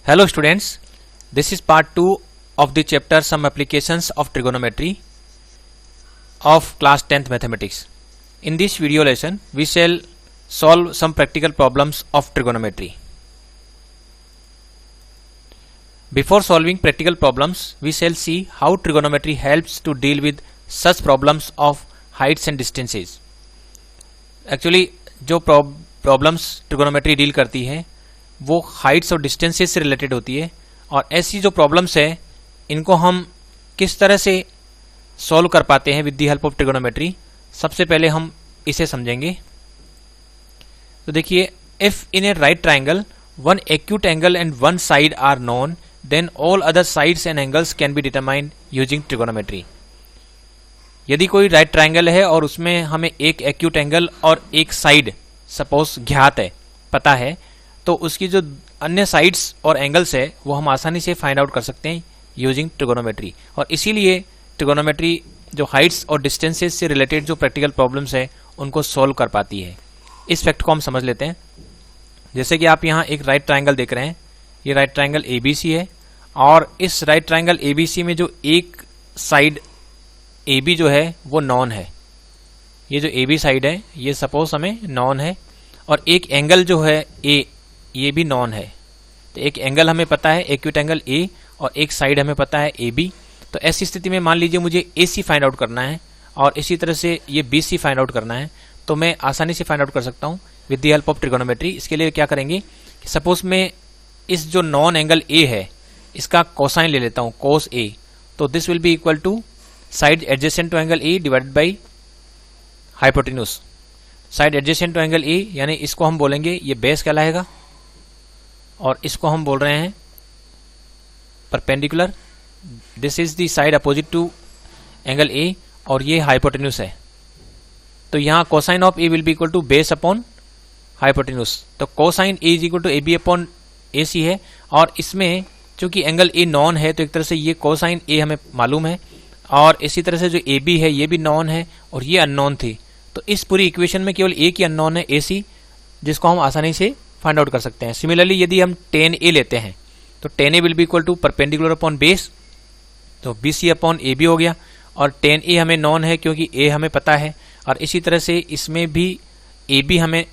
Hello students, this is part 2 of the chapter Some Applications of Trigonometry of class 10th Mathematics. In this video lesson, we shall solve some practical problems of trigonometry. Before solving practical problems, we shall see how trigonometry helps to deal with such problems of heights and distances. Actually, जो problems trigonometry deal करती है वो Heights और distances से related होती है, और ऐसी जो प्रॉब्लम्स है इनको हम किस तरह से सॉल्व कर पाते हैं with the help of trigonometry, सबसे पहले हम इसे समझेंगे. तो देखिए, if in a right triangle one acute angle and one side are known then all other sides and angles can be determined using trigonometry. यदि कोई राइट ट्राइंगल है और उसमें हमें एक एक्यूट एंगल और एक साइड सपोज ज्ञात है, पता है, तो उसकी जो अन्य साइड्स और एंगल्स है वो हम आसानी से फाइंड आउट कर सकते हैं यूजिंग ट्रिगोनोमेट्री. और इसीलिए ट्रिगोनोमेट्री जो हाइट्स और डिस्टेंसेस से रिलेटेड जो प्रैक्टिकल प्रॉब्लम्स है उनको सॉल्व कर पाती है. इस फैक्ट को हम समझ लेते हैं. जैसे कि आप यहाँ एक राइट ट्राइंगल देख रहे हैं, ये राइट ट्राइंगल ABC है, और इस राइट ट्राइंगल ABC में जो एक साइड AB जो है वो नॉन है. ये जो AB साइड है ये सपोज हमें नॉन है, और एक एंगल जो है A ये भी नॉन है. तो एक एंगल हमें पता है एक्यूट एंगल A, और एक साइड हमें पता है AB. तो ऐसी स्थिति में मान लीजिए मुझे AC फाइंड आउट करना है और इसी तरह से ये BC फाइंड आउट करना है, तो मैं आसानी से फाइंड आउट कर सकता हूँ with the help of trigonometry. इसके लिए क्या करेंगे कि सपोज मैं इस जो नॉन एंगल A है इसका कोसाइन ले लेता हूँ, cos A. तो this will be equal to side adjacent to angle A divided by hypotenuse. Side adjacent to angle A यानी इसको हम बोलेंगे ये बेस कहलाएगा, और इसको हम बोल रहे हैं perpendicular. This is the side opposite to angle A, और ये हाइपोटेन्यूज है. तो यहाँ cosine of A will be equal to base upon hypotenuse. तो cosine A is equal to AB upon AC है, और इसमें चूंकि एंगल A नॉन है तो एक तरह से ये कोसाइन A हमें मालूम है, और इसी तरह से जो AB है ये भी नॉन है और ये अननोन थी. तो इस पूरी इक्वेशन में केवल एक ही अननोन है AC, जिसको हम आसानी से फाइंड आउट कर सकते हैं. सिमिलरली यदि हम tan A लेते हैं तो tan A will be equal to perpendicular upon base, तो BC अपॉन AB हो गया, और tan A हमें नॉन है क्योंकि A हमें पता है, और इसी तरह से इसमें भी AB हमें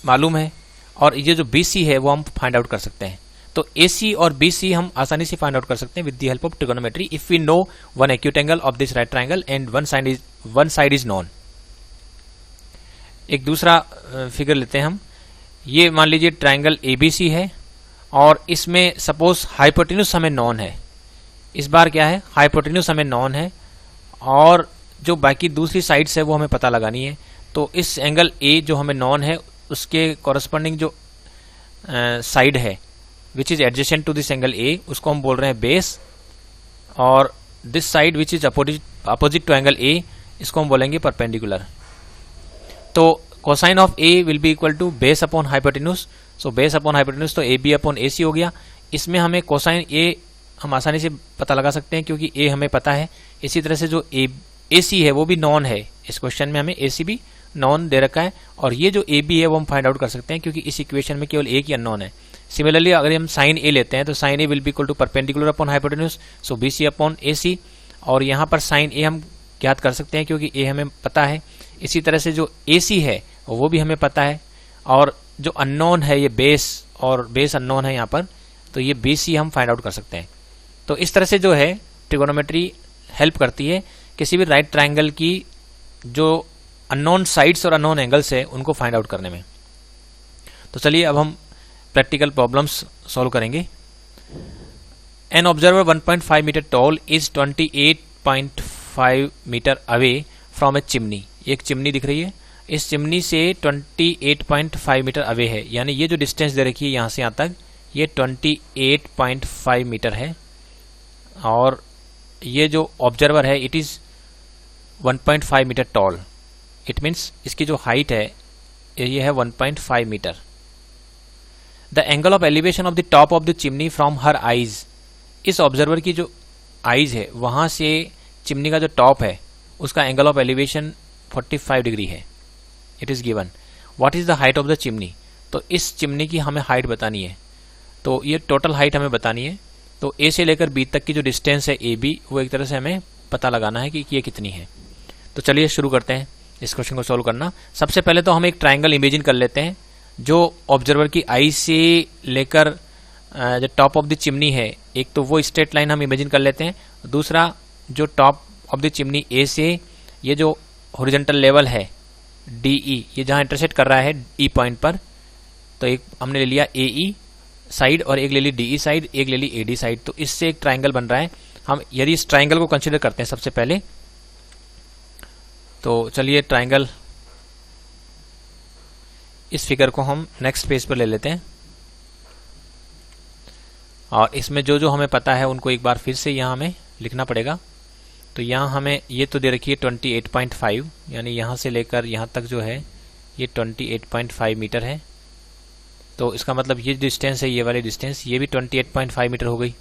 मालूम है, और ये जो BC है वो हम फाइंड आउट कर सकते हैं. तो AC और BC हम आसानी से फाइंड आउट कर सकते हैं with the help of trigonometry if we know one acute angle of this right triangle and one side is known. एक दूसरा फिगर लेते हैं हम. ये मान लीजिए ट्राइंगल ABC है, और इसमें सपोज हाइपोटेन्यूज हमें नॉन है. इस बार क्या है, हाइपोटेन्यूज हमें नॉन है, और जो बाकी दूसरी साइड्स है वो हमें पता लगानी है. तो इस एंगल A जो हमें नॉन है उसके कॉरस्पॉन्डिंग जो साइड है which is adjacent to this angle A, उसको हम बोल रहे हैं बेस, और this side which is opposite to angle A इसको हम बोलेंगे परपेंडिकुलर. तो cosine of A will be equal to base upon hypotenuse. So base upon hypotenuse तो AB अपॉन AC हो गया. इसमें हमें कोसाइन A हम आसानी से पता लगा सकते हैं क्योंकि A हमें पता है. इसी तरह से जो AC है वो भी नॉन है. इस क्वेश्चन में हमें AC भी नॉन दे रखा है, और ये जो AB है वो हम फाइंड आउट कर सकते हैं क्योंकि इस इक्वेशन में केवल एक ही अननोन है. सिमिलरली अगर हम साइन A लेते हैं तो sine A will be equal to perpendicular upon hypotenuse, so BC upon AC, और यहाँ पर साइन A हम ज्ञात कर सकते हैं क्योंकि A हमें पता है. इसी तरह से जो AC है वो भी हमें पता है, और जो अननोन है ये बेस, और बेस अननोन है यहाँ पर, तो ये BC हम फाइंड आउट कर सकते हैं. तो इस तरह से जो है ट्रिगोनोमेट्री हेल्प करती है किसी भी राइट ट्राइंगल की जो अननोन साइड्स और अननोन एंगल्स है उनको फाइंड आउट करने में. तो चलिए अब हम प्रैक्टिकल प्रॉब्लम्स सॉल्व करेंगे. An observer 1.5 metre tall is 28.5 metre away from a chimney. एक चिमनी दिख रही है, इस चिमनी से 28.5 मीटर अवे है, यानी ये जो डिस्टेंस दे रखी है यहाँ से यहाँ तक ये 28.5 मीटर है, और ये जो ऑब्जर्वर है it is 1.5 metre tall. It means इसकी जो हाइट है ये है 1.5 metre. The angle of elevation of the top of the chimney from her eyes. इस ऑब्जर्वर की जो आईज है वहां से चिमनी का जो टॉप है उसका एंगल ऑफ एलिवेशन 45 डिग्री है. It is given. What is the height of the chimney. तो इस चिमनी की हमें हाइट बतानी है. तो ये टोटल हाइट हमें बतानी है। तो ए से लेकर बी तक की जो डिस्टेंस है ए बी, वो एक तरह से हमें पता लगाना है कि ये कितनी है। तो चलिए शुरू करते हैं इस क्वेश्चन को सॉल्व करना। सबसे पहले तो हम एक ट्राइंगल इमेजिन कर लेते हैं जो ऑब्जर्वर की आई से लेकर जो टॉप ऑफ द चिमनी है, एक तो वो स्ट्रेट लाइन हम इमेजिन कर लेते हैं। दूसरा, जो टॉप ऑफ द चिमनी ए से ये जो हॉरिजॉन्टल लेवल है डी ई, ये जहाँ इंटरसेक्ट कर रहा है ई पॉइंट पर, तो एक हमने ले लिया ए ई साइड और एक ले ली डी ई साइड, एक ले ली ए डी साइड। तो इससे एक ट्राइंगल बन रहा है। हम यदि इस ट्राइंगल को कंसिडर करते हैं सबसे पहले, तो चलिए ट्राइंगल, इस फिगर को हम नेक्स्ट पेज पर ले लेते हैं और इसमें जो जो हमें पता है उनको एक बार फिर से यहाँ हमें लिखना पड़ेगा। तो यहाँ हमें ये तो दे रखी है 28.5, यानी यहाँ से लेकर यहाँ तक जो है ये 28.5 मीटर है। तो इसका मतलब ये डिस्टेंस है, ये वाली डिस्टेंस, ये भी 28.5 मीटर हो गई।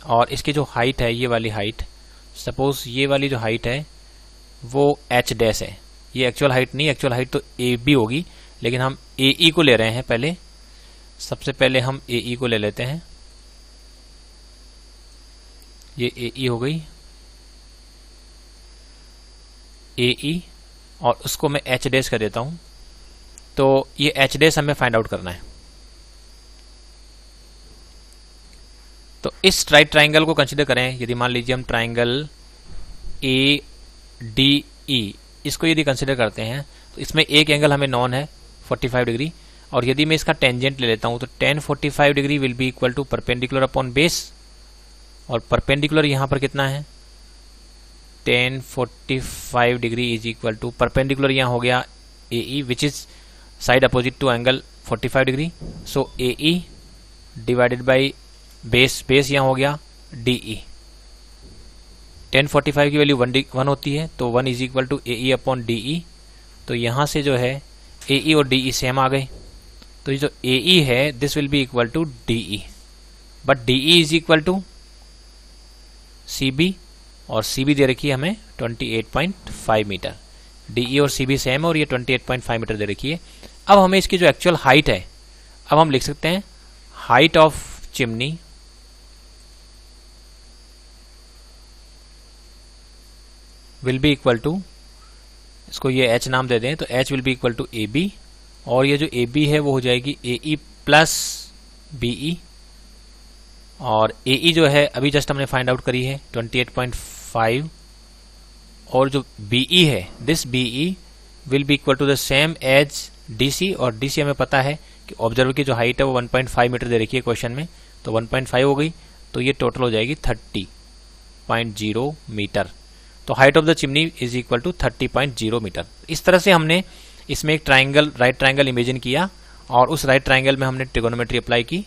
और इसकी जो हाइट है, ये वाली हाइट, सपोज ये वाली जो हाइट है वो h डैश है। ये एक्चुअल हाइट नहीं, एक्चुअल हाइट तो ए बी होगी, लेकिन हम ए ई को ले रहे हैं। पहले सबसे पहले हम ए ई को ले लेते हैं। ये ए ई हो गई, ए ई, और उसको मैं h डैश कर देता हूं। तो ये h डैश हमें फाइंड आउट करना है। तो इस राइट ट्राइंगल को कंसीडर करें। यदि मान लीजिए हम ट्राइंगल ए डी ई, इसको यदि कंसीडर करते हैं तो इसमें एक एंगल हमें नॉन है 45 डिग्री, और यदि मैं इसका टेंजेंट ले लेता हूं तो tan 45 degree will be equal to perpendicular upon base, और परपेंडिकुलर यहां पर कितना है, tan 45 degree is equal to perpendicular यहां हो गया A E which is side opposite to angle 45 degree. So A E divided by base, base यहां हो गया डी ई। tan 45 की वैल्यू 1 होती है, तो 1 is equal to A E upon D E. तो यहां से जो है ए ई और डी ई सेम आ गए। तो ये जो ए ई है this will be equal to D E, but D E is equal to C B, और सी बी दे रखी है हमें 28.5 मीटर। डी ई और सी बी सेम है और ये 28.5 मीटर दे रखी है। अब हमें इसकी जो एक्चुअल हाइट है, अब हम लिख सकते हैं height of chimney will be equal to, इसको ये h नाम दे दें, तो h will be equal to A B, और ये जो ए बी है वो हो जाएगी ए ई प्लस बी ई, और ए ई जो है अभी जस्ट हमने फाइंड आउट करी है 28.5, और जो बी ई है this B E will be equal to the same as D C, और डी सी हमें पता है कि ऑब्जर्वर की जो हाइट है वो 1.5 मीटर दे रखी है क्वेश्चन में, तो 1.5 हो गई, तो ये टोटल हो जाएगी 30.0 मीटर। तो height of the chimney is equal to 30.0 metre. इस तरह से हमने इसमें एक ट्राइंगल, राइट ट्राइंगल इमेजिन किया, और उस राइट ट्राइंगल में हमने ट्रिगोनोमेट्री अप्लाई की,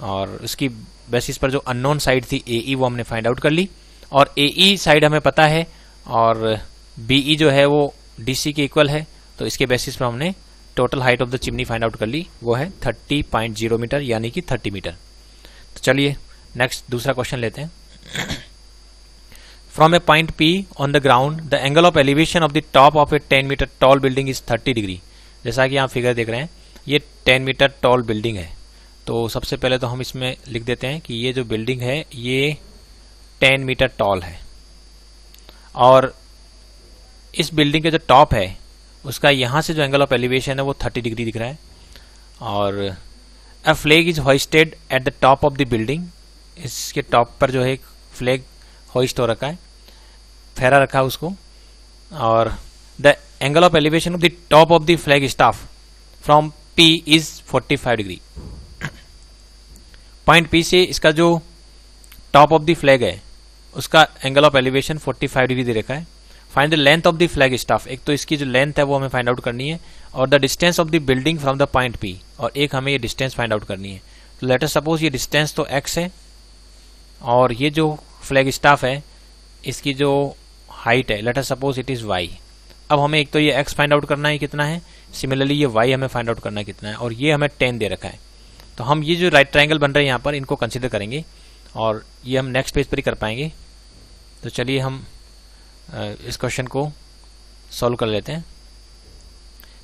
और उसकी बेसिस पर जो अननोन साइड थी ए ई वो हमने फाइंड आउट कर ली, और ए ई साइड हमें पता है, और बी ई जो है वो डी सी के इक्वल है। तो इसके बेसिस पर हमने total height of the chimney find out कर ली, वो है 30.0 मीटर, यानी कि 30 मीटर। तो चलिए नेक्स्ट दूसरा क्वेश्चन लेते हैं। From a point P on the ground, the angle of elevation of the top of a 10 meter tall building is 30 degree. जैसा कि आप फिगर देख रहे हैं, ये 10 मीटर टॉल बिल्डिंग है। तो सबसे पहले तो हम इसमें लिख देते हैं कि ये जो बिल्डिंग है ये 10 मीटर टॉल है, और इस बिल्डिंग के जो टॉप है उसका यहाँ से जो एंगल ऑफ एलिवेशन है वो 30 डिग्री दिख रहा है। और a flag is hoisted at the top of the building, इसके टॉप पर जो है एक फ्लैग होइस्ट हो रखा है, फहरा रखा है उसको, और the angle of elevation of the top of the flag staff from P is 45 degree. Point P से इसका जो टॉप ऑफ द फ्लैग है उसका एंगल ऑफ एलिवेशन 45 डिग्री दे रखा है। Find the length of the flag staff, एक तो इसकी जो लेंथ है वो हमें फाइंड आउट करनी है, और the distance of the building from the point P, और एक हमें ये डिस्टेंस फाइंड आउट करनी है। तो लेट अस सपोज ये डिस्टेंस तो x है, और ये जो फ्लैग स्टाफ है इसकी जो हाइट है let us suppose it is y। अब हमें एक तो ये x फाइंड आउट करना है कितना है, सिमिलरली ये y हमें फाइंड आउट करना है कितना है, और ये हमें 10 दे रखा है। तो हम ये जो राइट ट्राइंगल बन रहे हैं यहाँ पर इनको कंसीडर करेंगे, और ये हम नेक्स्ट पेज पर ही कर पाएंगे। तो चलिए हम इस क्वेश्चन को सॉल्व कर लेते हैं।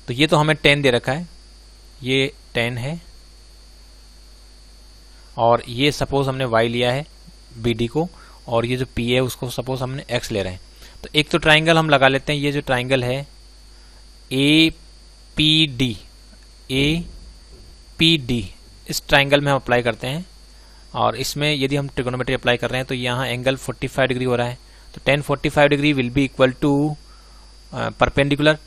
तो ये तो हमें 10 दे रखा है, ये 10 है, और ये सपोज हमने y लिया है BD को, और ये जो P है उसको सपोज हमने x ले रहे हैं। तो एक तो ट्राइंगल हम लगा लेते हैं, ये जो ट्राइंगल है APD, इस ट्राइंगल में हम अप्लाई करते हैं, और इसमें यदि हम ट्रिगोनोमेट्री अप्लाई कर रहे हैं तो यहाँ एंगल 45 डिग्री हो रहा है। तो tan 45 degree will be equal to perpendicular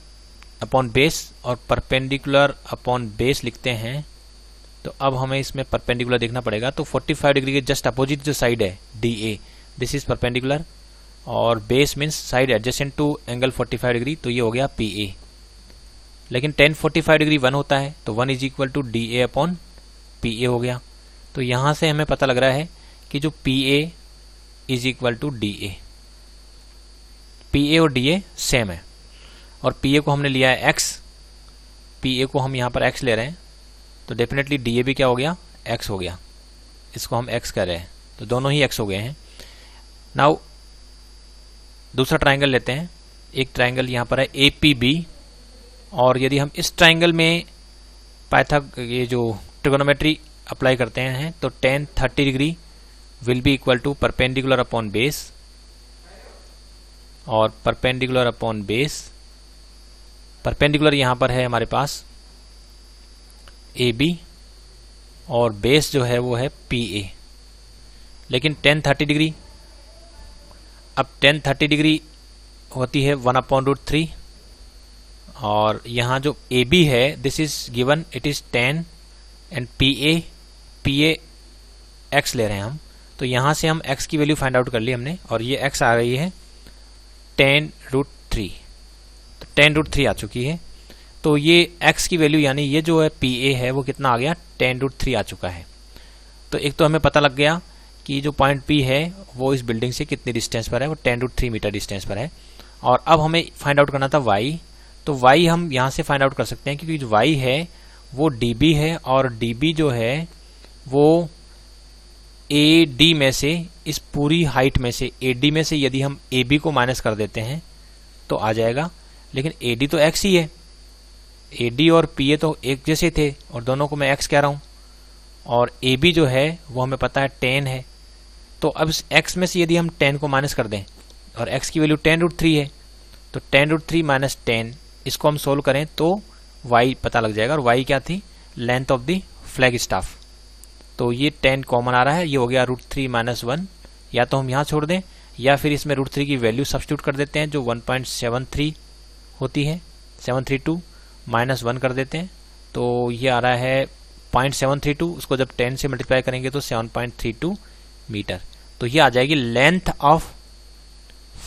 upon base, और परपेंडिकुलर अपॉन बेस लिखते हैं। तो अब हमें इसमें परपेंडिकुलर देखना पड़ेगा। तो 45 डिग्री के जस्ट अपोजिट जो साइड है DA, दिस इज परपेंडिकुलर, और base means side adjacent to angle 45 degree, तो ये हो गया PA। लेकिन tan 45 डिग्री 1 होता है, तो 1 is equal to DA upon PA हो गया। तो यहाँ से हमें पता लग रहा है कि जो PA is equal to DA, PA और DA सेम है, और PA को हमने लिया है x, PA को हम यहाँ पर x ले रहे हैं, तो डेफिनेटली DA भी क्या हो गया, x हो गया। इसको हम x कर रहे हैं, तो दोनों ही x हो गए हैं। नाउ दूसरा ट्राइंगल लेते हैं। एक ट्राइंगल यहाँ पर है APB, और यदि हम इस ट्राइंगल में ये जो ट्रिगोनोमेट्री अप्लाई करते हैं तो tan 30 degree will be equal to perpendicular upon base, और परपेंडिकुलर अपॉन बेस, परपेंडिकुलर यहाँ पर है हमारे पास AB, और बेस जो है वो है PA। लेकिन tan 30 डिग्री, अब tan 30 डिग्री होती है 1/√3, और यहाँ जो AB है this is given, it is tan, and PA x ले रहे हैं हम। तो यहाँ से हम x की वैल्यू फाइंड आउट कर ली हमने, और ये x आ रही है tan√3, तो tan√3 आ चुकी है। तो ये x की वैल्यू यानी ये जो है PA है वो कितना आ गया, tan√3 आ चुका है। तो एक तो हमें पता लग गया कि जो पॉइंट P है वो इस बिल्डिंग से कितनी डिस्टेंस पर है, वो tan√3 मीटर डिस्टेंस पर है। और अब हमें फाइंड आउट करना था y, तो y हम यहाँ से फाइंड आउट कर सकते हैं, क्योंकि जो y है वो dB है, और dB जो है वो AD में से, इस पूरी हाइट में से AD में से यदि हम AB को माइनस कर देते हैं तो आ जाएगा। लेकिन AD तो x ही है, AD और PA तो एक जैसे थे, और दोनों को मैं x कह रहा हूँ, और AB जो है वो हमें पता है tan है। तो अब इस x में से यदि हम tan को माइनस कर दें, और x की वैल्यू tan√3 है, तो tan√3 माइनस tan, इसको हम सोल्व करें तो y पता लग जाएगा। और y क्या थी, length of the flag staff. तो ये tan कॉमन आ रहा है, ये हो गया √3 माइनस 1, या तो हम यहाँ छोड़ दें या फिर इसमें √3 की वैल्यू सब्स्टिट्यूट कर देते हैं जो 1.73 होती है, 732 माइनस 1 कर देते हैं, तो ये आ रहा है 0.732, उसको जब 10 से मल्टीप्लाई करेंगे तो 7.32 मीटर। तो ये आ जाएगी length of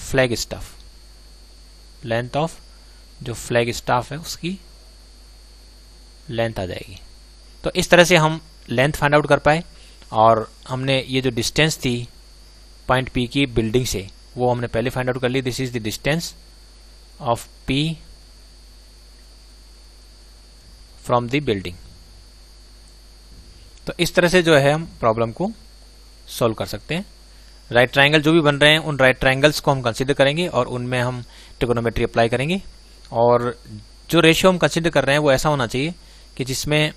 flag staff, length of जो फ्लैग स्टाफ है उसकी लेंथ आ जाएगी। तो इस तरह से हम लेंथ फाइंड आउट कर पाए, और हमने ये जो डिस्टेंस थी पॉइंट P की बिल्डिंग से वो हमने पहले फाइंड आउट कर ली। This is the distance of P from the building. तो इस तरह से जो है हम प्रॉब्लम को सॉल्व कर सकते हैं। राइट ट्राइंगल जो भी बन रहे हैं उन राइट ट्राइंगल्स को हम कंसीडर करेंगे और उनमें हम ट्रिगोनोमेट्री अप्लाई करेंगे, और जो रेशियो हम कंसीडर कर रहे हैं वो ऐसा होना चाहिए कि जिसमें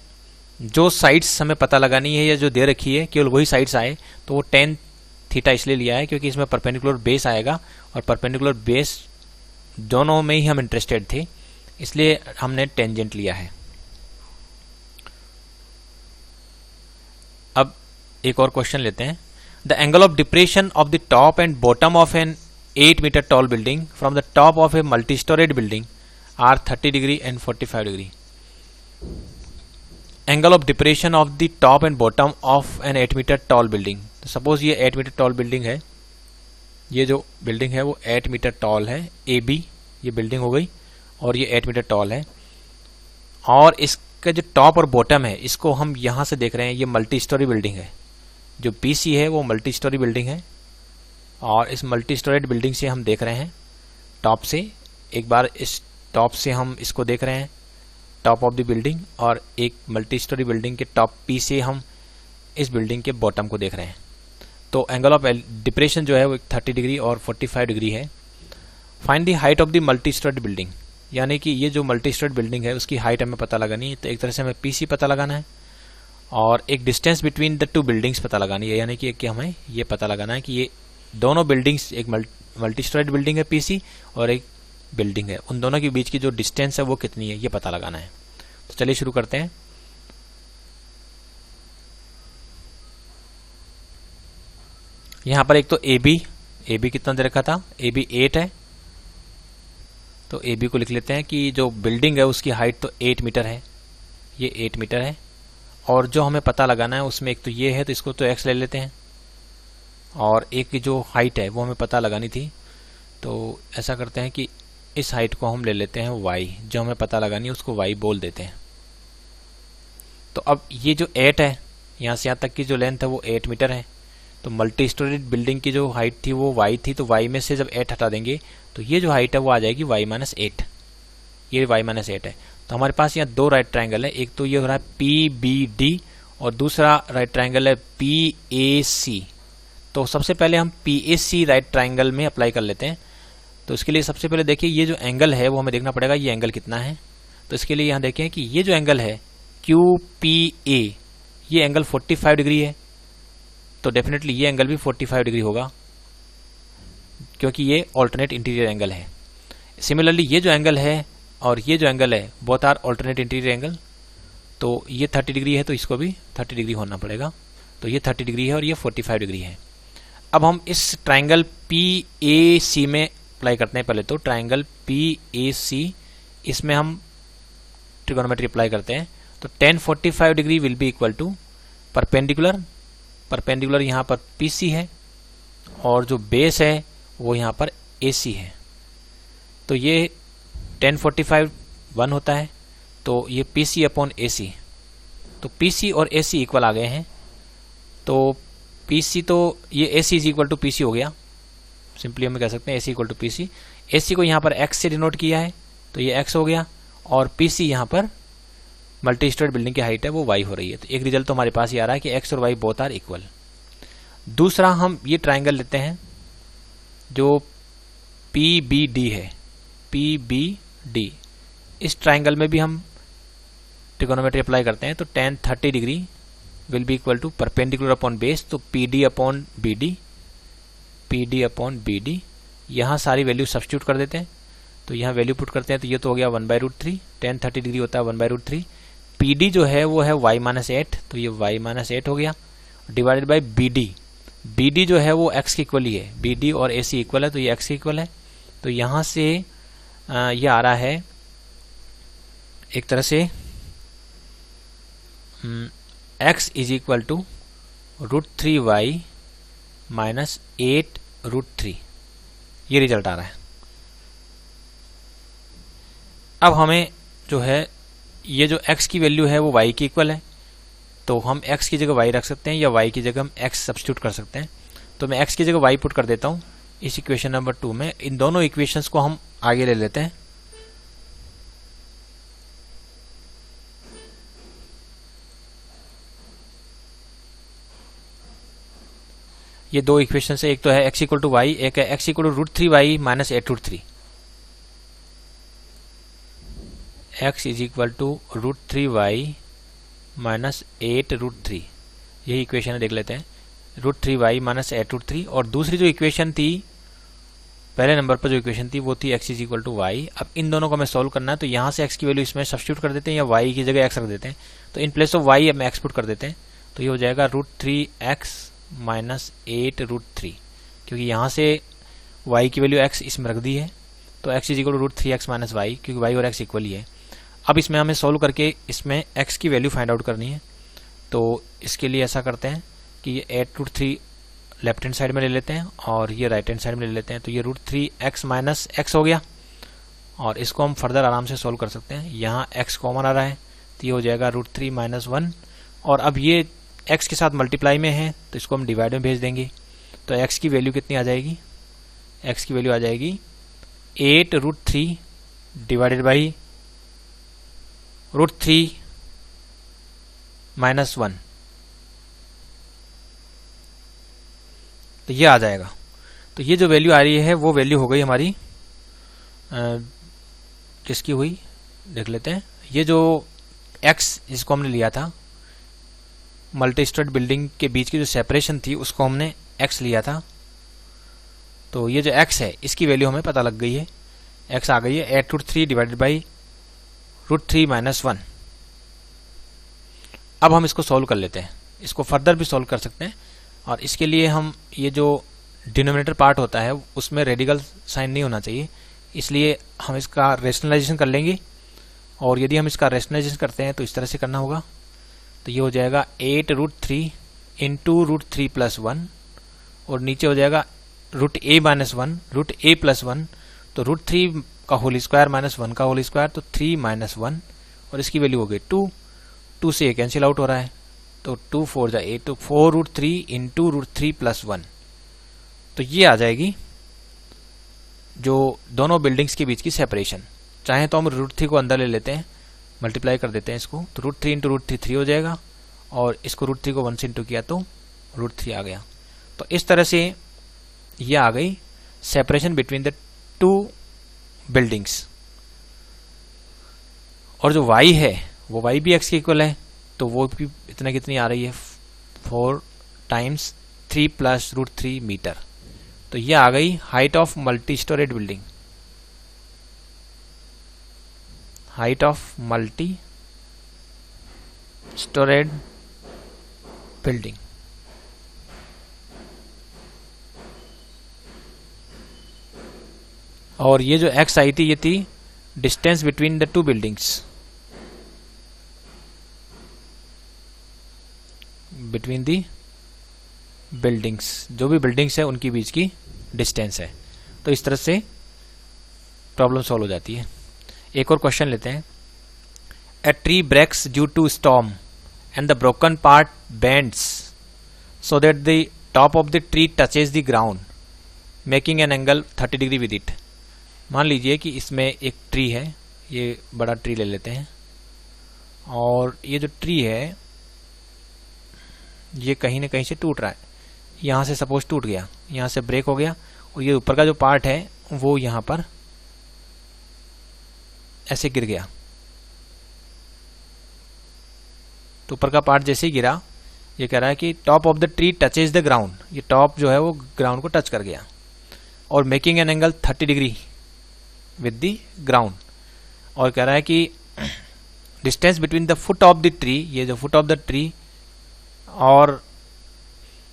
जो साइड्स हमें पता लगानी है या जो दे रखी है केवल वही साइड्स आए। तो वो tan थीटा इसलिए लिया है क्योंकि इसमें परपेंडिकुलर बेस आएगा, और परपेंडिकुलर बेस दोनों में ही हम इंटरेस्टेड थे, इसलिए हमने टेंजेंट लिया है। अब एक और क्वेश्चन लेते हैं। The angle of depression of the top and bottom of an 8 metre tall building from the top of a multi storeyed building are 30 degree and 45 degree. Angle of depression of the top and bottom of an 8 metre tall building. तो suppose ये 8 metre tall building है, ये जो building है वो 8 metre toll है, AB ये building हो गई, और ये 8 मीटर टॉल है, और इसका जो टॉप और बॉटम है इसको हम यहाँ से देख रहे हैं, ये मल्टी स्टोरी बिल्डिंग है। जो BC है वो मल्टी स्टोरी बिल्डिंग है, और इस मल्टी स्टोरेड बिल्डिंग से हम देख रहे हैं टॉप से, एक बार इस टॉप से हम इसको देख रहे हैं टॉप ऑफ द बिल्डिंग, और एक मल्टी स्टोरी बिल्डिंग के टॉप P से हम इस बिल्डिंग के बॉटम को देख रहे हैं। तो एंगल ऑफ डिप्रेशन जो है वो 30 डिग्री और 45 डिग्री है। Find the height of the multi storeyed building. यानी कि ये जो मल्टी स्टोरेड बिल्डिंग है उसकी हाइट हमें पता लगानी है, तो एक तरह से हमें पीसी पता लगाना है और एक distance between the two buildings पता लगानी है, यानी कि हमें ये पता लगाना है कि ये दोनों बिल्डिंग्स, एक मल्टी स्टोरेड बिल्डिंग है पीसी और एक बिल्डिंग है, उन दोनों के बीच की जो डिस्टेंस है वो कितनी है ये पता लगाना है। तो चलिए शुरू करते हैं। यहाँ पर एक तो ए बी कितना दे रखा था, ए बी 8 है, तो ए बी को लिख लेते हैं कि जो बिल्डिंग है उसकी हाइट तो 8 मीटर है, ये 8 मीटर है। और जो हमें पता लगाना है उसमें एक तो ये है, तो इसको तो x ले लेते हैं, और एक की जो हाइट है वो हमें पता लगानी थी, तो ऐसा करते हैं कि इस हाइट को हम ले लेते हैं y, जो हमें पता लगानी है उसको y बोल देते हैं। तो अब ये जो 8 है, यहाँ से यहाँ तक की जो लेंथ है वो 8 मीटर है, तो मल्टी स्टोरेड बिल्डिंग की जो हाइट थी वो y थी, तो y में से जब 8 हटा देंगे तो ये जो हाइट है वो आ जाएगी y-8, ये y-8 है। तो हमारे पास यहाँ दो राइट ट्रायंगल है, एक तो ये हो रहा है PBD और दूसरा राइट ट्रायंगल है PAC। तो सबसे पहले हम PAC राइट ट्रायंगल में अप्लाई कर लेते हैं। तो इसके लिए सबसे पहले देखिए ये जो एंगल है वो हमें देखना पड़ेगा, ये एंगल कितना है। तो इसके लिए यहाँ देखें कि ये जो एंगल है QPA, ये एंगल 45 डिग्री है, तो डेफिनेटली ये एंगल भी 45 डिग्री होगा क्योंकि ये ऑल्टरनेट इंटीरियर एंगल है। सिमिलरली ये जो एंगल है और ये जो एंगल है both are alternate interior angle, तो ये 30 डिग्री है तो इसको भी 30 डिग्री होना पड़ेगा, तो ये 30 डिग्री है और ये 45 डिग्री है। अब हम इस ट्राइंगल PAC में अप्लाई करते हैं। पहले तो ट्राइंगल PAC, इसमें हम ट्रिगोनोमेट्री अप्लाई करते हैं। तो tan 45 degree will be equal to perpendicular यहाँ पर PC है और जो बेस है वो यहाँ पर AC है, तो ये tan 45 1 होता है, तो ये PC अपॉन AC, तो PC और AC इक्वल आ गए हैं। तो PC तो ये AC is equal to PC हो गया, सिंपली हम कह सकते हैं AC equal to PC। AC को यहाँ पर x से डिनोट किया है तो ये x हो गया, और PC यहाँ पर मल्टी स्टोरेड बिल्डिंग की हाइट है वो y हो रही है। तो एक रिजल्ट तो हमारे पास ये आ रहा है कि x और y बोथ आर इक्वल। दूसरा हम ये ट्राइंगल लेते हैं जो PBD है, PBD, इस ट्राइंगल में भी हम ट्रिगोनोमेट्री अप्लाई करते हैं। तो tan 30 degree will be equal to perpendicular upon base, तो PD अपॉन BD, यहाँ सारी वैल्यू सब्स्टिट्यूट कर देते हैं। तो यहाँ वैल्यू पुट करते हैं तो ये तो हो गया 1/√3, tan 30 डिग्री होता है 1/√3। PD जो है वो है y-8, तो ये y-8 हो गया, डिवाइडेड बाई BD जो है वो x के इक्वल ही है, BD और AC इक्वल है तो ये x के इक्वल है। तो यहाँ से ये आ रहा है एक तरह से x is equal to √3y - 8√3, ये रिजल्ट आ रहा है। अब हमें जो है ये जो x की वैल्यू है वो y की इक्वल है, तो हम x की जगह y रख सकते हैं या y की जगह हम x सब्स्टिट्यूट कर सकते हैं। तो मैं x की जगह y पुट कर देता हूँ इस इक्वेशन नंबर 2 में। इन दोनों इक्वेशंस को हम आगे ले लेते हैं। ये दो इक्वेशन है, एक तो है x इक्वल टू y, एक है x equal to √3y - 8√3। x is equal to √3y - 8√3, यही इक्वेशन है, देख लेते हैं। √3y - 8√3, और दूसरी जो इक्वेशन थी पहले नंबर पर जो इक्वेशन थी वो थी x is equal to y। अब इन दोनों को हमें सॉल्व करना है, तो यहाँ से x की वैल्यू इसमें सब्स्टिट्यूट कर देते हैं या y की जगह x रख देते हैं। तो इन प्लेस ऑफ y हम x पुट कर देते हैं, तो ये हो जाएगा √3x - 8√3, क्योंकि यहाँ से y की वैल्यू x इसमें रख दी है, तो x is equal to √3x - y, क्योंकि y और x इक्वल ही है। अब इसमें हमें सॉल्व करके इसमें x की वैल्यू फाइंड आउट करनी है। तो इसके लिए ऐसा करते हैं कि ये 8√3 लेफ्ट हैंड साइड में ले लेते हैं और ये राइट हैंड साइड में ले लेते हैं, तो ये √3x - x हो गया, और इसको हम फर्दर आराम से सॉल्व कर सकते हैं। यहाँ x कॉमन आ रहा है तो ये हो जाएगा √3 - 1, और अब ये x के साथ मल्टीप्लाई में है तो इसको हम डिवाइड में भेज देंगे। तो x की वैल्यू कितनी आ जाएगी, x की वैल्यू आ जाएगी 8√3 डिवाइडेड बाई √3 - 1, तो ये आ जाएगा। तो ये जो वैल्यू आ रही है वो वैल्यू हो गई हमारी किसकी हुई देख लेते हैं। ये जो एक्स जिसको हमने लिया था, मल्टी स्टोरेड बिल्डिंग के बीच की जो सेपरेशन थी उसको हमने एक्स लिया था। तो ये जो एक्स है इसकी वैल्यू हमें पता लग गई है, एक्स आ गई है 8√3 डिवाइडेड बाई √3 - 1। अब हम इसको सॉल्व कर लेते हैं, इसको फर्दर भी सॉल्व कर सकते हैं। और इसके लिए हम ये जो डिनोमिनेटर पार्ट होता है उसमें रेडिकल साइन नहीं होना चाहिए, इसलिए हम इसका रेशनलाइजेशन कर लेंगे। और यदि हम इसका रेशनलाइजेशन करते हैं तो इस तरह से करना होगा। तो ये हो जाएगा 8√3 इंटू √3 + 1 और नीचे हो जाएगा √a - 1 √a + 1। तो √3 का होल स्क्वायर - 1 का होल स्क्वायर, तो 3 - 1 और इसकी वैल्यू हो गई 2। 2 से ये कैंसिल आउट हो रहा है, तो 2 4 जा 8, तो 4√3 इंटू √3 + 1। तो ये आ जाएगी जो दोनों बिल्डिंग्स के बीच की सेपरेशन। चाहे तो हम √3 को अंदर ले लेते हैं, मल्टीप्लाई कर देते हैं इसको, तो √3 इंटू √3 3 हो जाएगा और इसको √3 को 1 से इंटू किया तो √3 आ गया। तो इस तरह से ये आ गई separation between the two buildings. और जो y है वो y भी x के इक्वल है, तो वो भी इतना कितनी आ रही है 4 × 3 + √3 मीटर। तो ये आ गई height of multi storeyed building, height of multi storeyed building. और ये जो एक्स आई थी ये थी distance between the two buildings, between the buildings, जो भी बिल्डिंग्स है उनके बीच की डिस्टेंस है। तो इस तरह से प्रॉब्लम सॉल्व हो जाती है। एक और क्वेश्चन लेते हैं। A tree breaks due to storm and the broken part bends so that the top of the tree touches the ground making an angle 30 degree with it. मान लीजिए कि इसमें एक ट्री है, ये बड़ा ट्री ले लेते हैं, और ये जो ट्री है ये कहीं ना कहीं से टूट रहा है। यहाँ से सपोज टूट गया, यहाँ से ब्रेक हो गया, और ये ऊपर का जो पार्ट है वो यहाँ पर ऐसे गिर गया। तो ऊपर का पार्ट जैसे ही गिरा, ये कह रहा है कि top of the tree touches the ground, ये टॉप जो है वो ग्राउंड को टच कर गया, और making an angle 30 degree with the ground. और कह रहा है कि distance between the foot of the tree, ये जो फुट ऑफ द ट्री और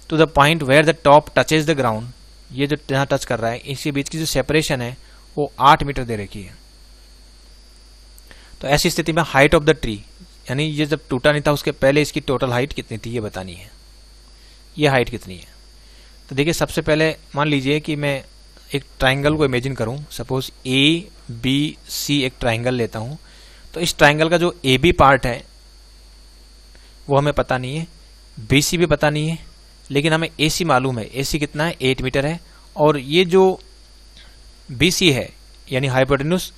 to the point where the top touches the ground, ये जो जहाँ टच कर रहा है इसके बीच की जो सेपरेशन है वो 8 मीटर दे रखी है। तो ऐसी स्थिति में हाइट ऑफ द ट्री, यानी ये जब टूटा नहीं था उसके पहले इसकी टोटल हाइट कितनी थी ये बतानी है। ये हाइट कितनी है, तो देखिए सबसे पहले मान लीजिए कि मैं एक ट्राइंगल को इमेजिन करूं, सपोज ABC एक ट्राइंगल लेता हूं। तो इस ट्राइंगल का जो AB पार्ट है वो हमें पता नहीं है, BC भी पता नहीं है, लेकिन हमें AC मालूम है। AC कितना है 8 मीटर है, और ये जो BC है यानी हाइपोटेन्यूज,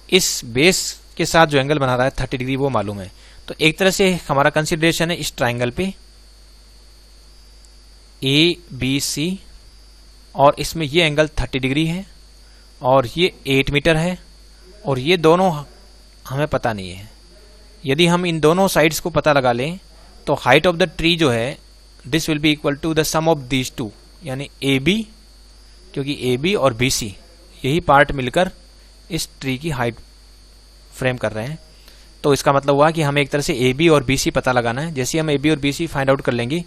इस बेस के साथ जो एंगल बना रहा है 30 डिग्री वो मालूम है। तो एक तरह से हमारा कंसिडरेशन है इस ट्राइंगल पे ABC, और इसमें ये एंगल 30 डिग्री है, और ये 8 मीटर है, और ये दोनों हमें पता नहीं है। यदि हम इन दोनों साइड्स को पता लगा लें तो हाइट ऑफ द ट्री जो है this will be equal to the sum of these two, यानी AB, क्योंकि AB और BC यही पार्ट मिलकर इस ट्री की हाइट फ्रेम कर रहे हैं। तो इसका मतलब हुआ कि हमें एक तरह से AB और BC पता लगाना है। जैसे हम AB और BC फाइंड आउट कर लेंगे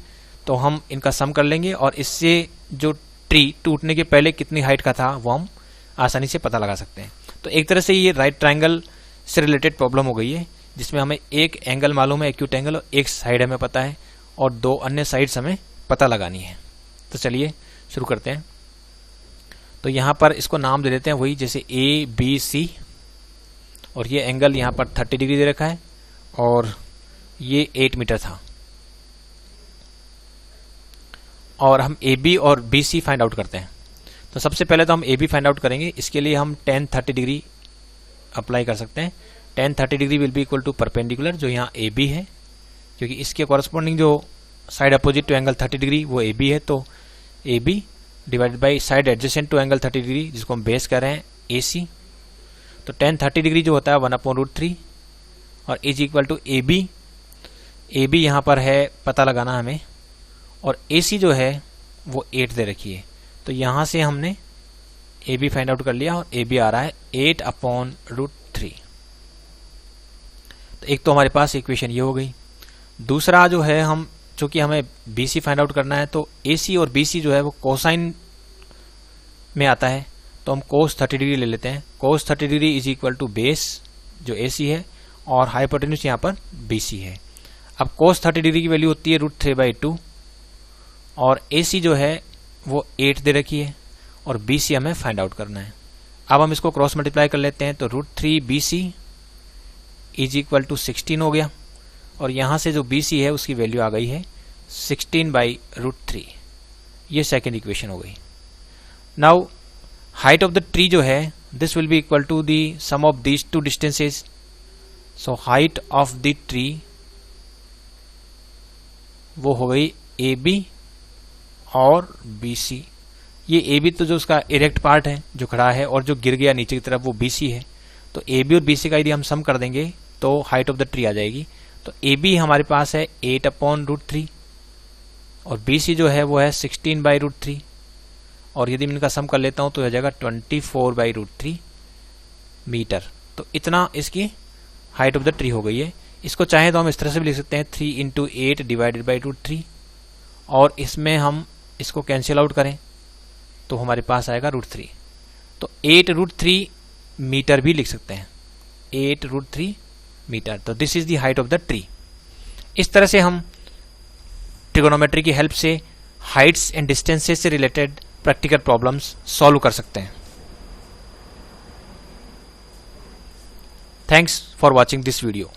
तो हम इनका सम कर लेंगे, और इससे जो ट्री टूटने के पहले कितनी हाइट का था वो हम आसानी से पता लगा सकते हैं। तो एक तरह से ये राइट ट्राइंगल से रिलेटेड प्रॉब्लम हो गई है, जिसमें हमें एक एंगल मालूम है एक्यूट एंगल, और एक साइड हमें पता है, और दो अन्य साइड्स हमें पता लगानी है। तो चलिए शुरू करते हैं। तो यहाँ पर इसको नाम दे देते हैं वही जैसे ABC, और ये एंगल यहाँ पर 30 डिग्री दे रखा है, और ये 8 मीटर था, और हम AB और BC फाइंड आउट करते हैं। तो सबसे पहले तो हम AB फाइंड आउट करेंगे। इसके लिए हम tan 30 डिग्री अप्लाई कर सकते हैं। tan 30 degree will be equal to perpendicular, जो यहाँ AB है, क्योंकि इसके कॉरस्पॉन्डिंग जो side opposite to angle 30 degree वो AB है। तो AB divided by side adjacent to angle 30 degree, जिसको हम बेस कर रहे हैं AC। तो tan 30 डिग्री जो होता है 1/√3 और is equal to A B यहाँ पर है पता लगाना हमें, और ए सी जो है वो 8 दे रखी है। तो यहाँ से हमने ए बी फाइंड आउट कर लिया और ए बी आ रहा है 8/√3। तो एक तो हमारे पास इक्वेशन ये हो गई। दूसरा जो है, हम चूंकि हमें बी सी फाइंड आउट करना है, तो ए सी और बी सी जो है वो कोसाइन में आता है, तो हम cos 30 डिग्री ले लेते हैं। cos 30 degree is equal to base जो ए सी है और हाइपोटेन्यूज यहाँ पर बी सी है। अब cos 30 डिग्री की वैल्यू होती है √3/2 और ए सी जो है वो 8 दे रखी है और बी सी हमें फाइंड आउट करना है। अब हम इसको क्रॉस मल्टीप्लाई कर लेते हैं, तो √3BC इज इक्वल टू 16 हो गया, और यहाँ से जो BC है उसकी वैल्यू आ गई है 16/√3। ये सेकेंड इक्वेशन हो गई। Now height of the tree जो है, this will be equal to the sum of these two distances. So height of the tree वो हो गई AB और BC। ये AB तो जो उसका इरेक्ट पार्ट है जो खड़ा है, और जो गिर गया नीचे की तरफ वो BC है। तो AB और BC का यदि हम सम कर देंगे तो हाइट ऑफ द ट्री आ जाएगी। तो AB हमारे पास है 8/√3 और BC जो है वो है 16/√3, और यदि मैं इनका सम कर लेता हूं तो हो जाएगा 24/√3 मीटर। तो इतना इसकी हाइट ऑफ द ट्री हो गई है। इसको चाहे तो हम इस तरह से भी लिख सकते हैं 3 × 8 डिवाइडेड बाई √3, और इसमें हम इसको कैंसिल आउट करें तो हमारे पास आएगा √3। तो 8√3 मीटर भी लिख सकते हैं, 8√3 मीटर। तो this is the height of the tree. इस तरह से हम ट्रिगोनोमेट्री की हेल्प से हाइट्स एंड डिस्टेंसेस से रिलेटेड प्रैक्टिकल प्रॉब्लम्स सॉल्व कर सकते हैं। Thanks for watching this video.